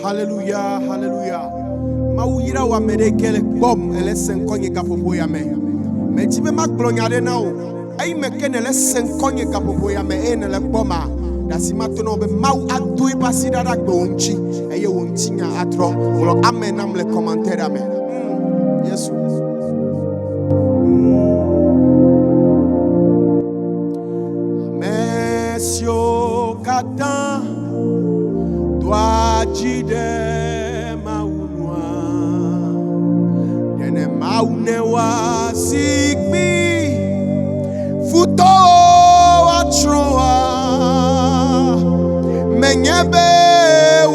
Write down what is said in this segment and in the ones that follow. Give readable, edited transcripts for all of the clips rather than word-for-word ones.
Hallelujah, hallelujah. Mawira wa merekele bom elesen konye kapopo ya me. Mejibe maglonyade na o. Ai mekene lesen konye kapopo ya me ene le boma. Dasimato no be mau adui pasida da gonchi. Eye wonchinya atro. Ulo amen nam le commentaire amen. Yesu. Monsieur Katan doit jide maunwa dene maunewa sikbi futo atroa menyebe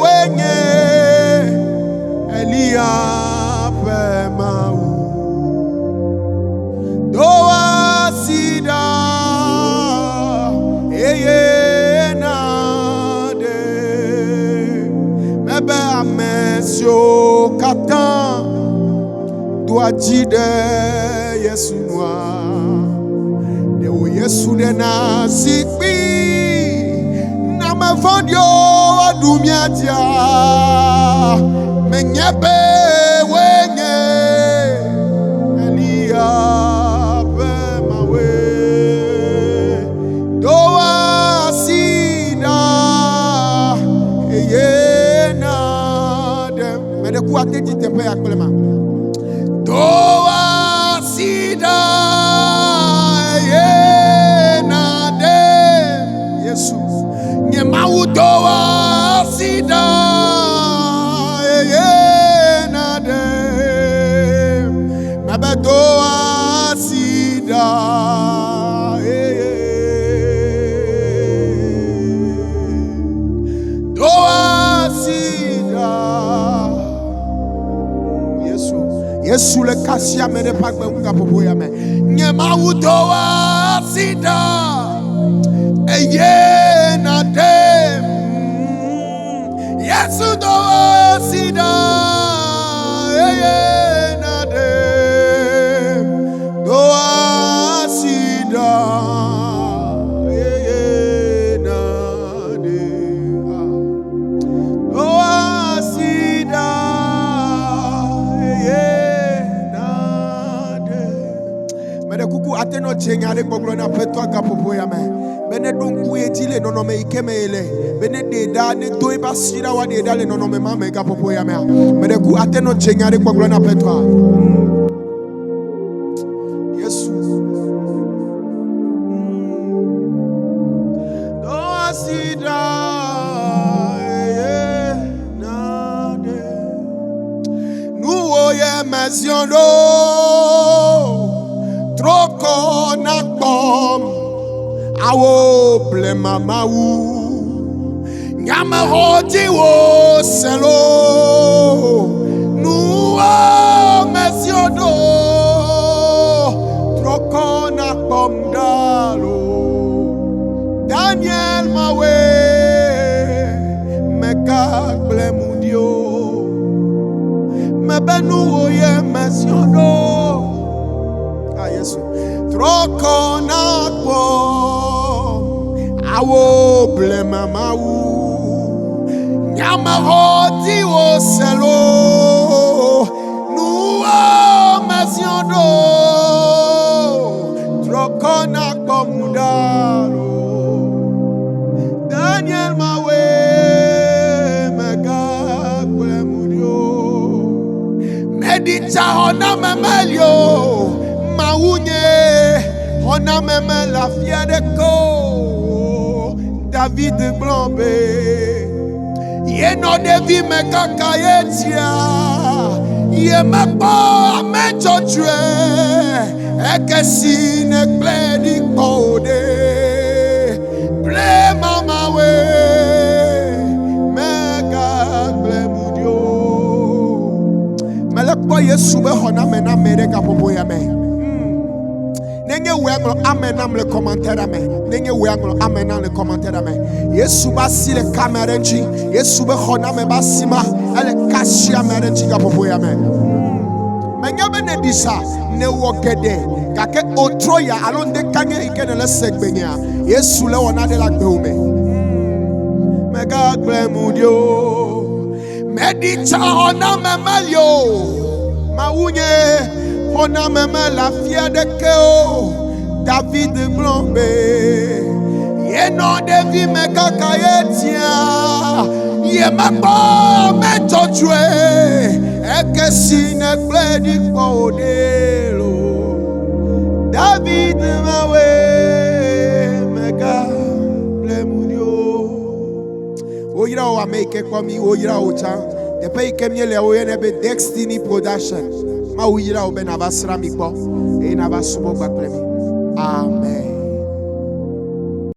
wenye elia pemau doa sida Monsieur Katan doit jide Yesu noa de o Yesu de na sikbi na me fondio adumia dia menyebe wenye elia be mawe doa sida ku ateji tepe aklema doa sida ye na de Yesu nyemawu doa sida ye na de mabe doa sida doa sida Yesu le kasia me de pagbe unga popo ya me nyema udoa sida eye na dem Yesu doa sida eye na dem doa sida eye na dem doa sida kuku ateno chenyare gbogbo na peto agapopo ya me bene donku etile no me ikemele bene de da ne to ba sira wa de da le no me mama agapopo ya me bene ku ateno chenyare gbogbo na peto Yesu do asida na de nuwo ye mesiono Troko nakbom awo blema mawu nyama hoti wo selo nuwa mesiodo troko nakbom dalo Daniel mawe meka blemudio mebenu oye mesiodo Troko nakpo awo blema mawu nyama hoti wo selo nuwa masiodo troko nakpo mudaro Daniel mawe mega blemudio medita hona memelio Maounye, on a même la fière de co David Blombe, Yeno de vie me kakayetia, Ye me pa me chotue, Eke si ne ple di kode, Ple mama we, Mega ple mudio, Melekpo Yesu be hona mena mereka popo ya me. Nenge wenglo amen nam le commentaire amen. Nenge wenglo amen nam le commentaire amen. Yesu basi le kamerenchi. Yesu be khona me basima. Ele kashi amerenchi ka popo amen. Menye bene disa ne wogede. Kake otroya alonde kange ikene le segbenya. Yesu le wona de la gbeume. Mega gbemudio. Medita ona memelio. Maounye ona memela fia de keo. David Blombe. Ye no devi me kakayetia. Ye mabo me tojwe. Eke sine kledi kodelo. David mawe mega blemudio. Oyira o ameke kwa mi oyira o cha. De pe ikemye le oye nebe Destiny Production. Ma oyira o ben avasra mi kwa. E navasumo kwa plemi. Amen.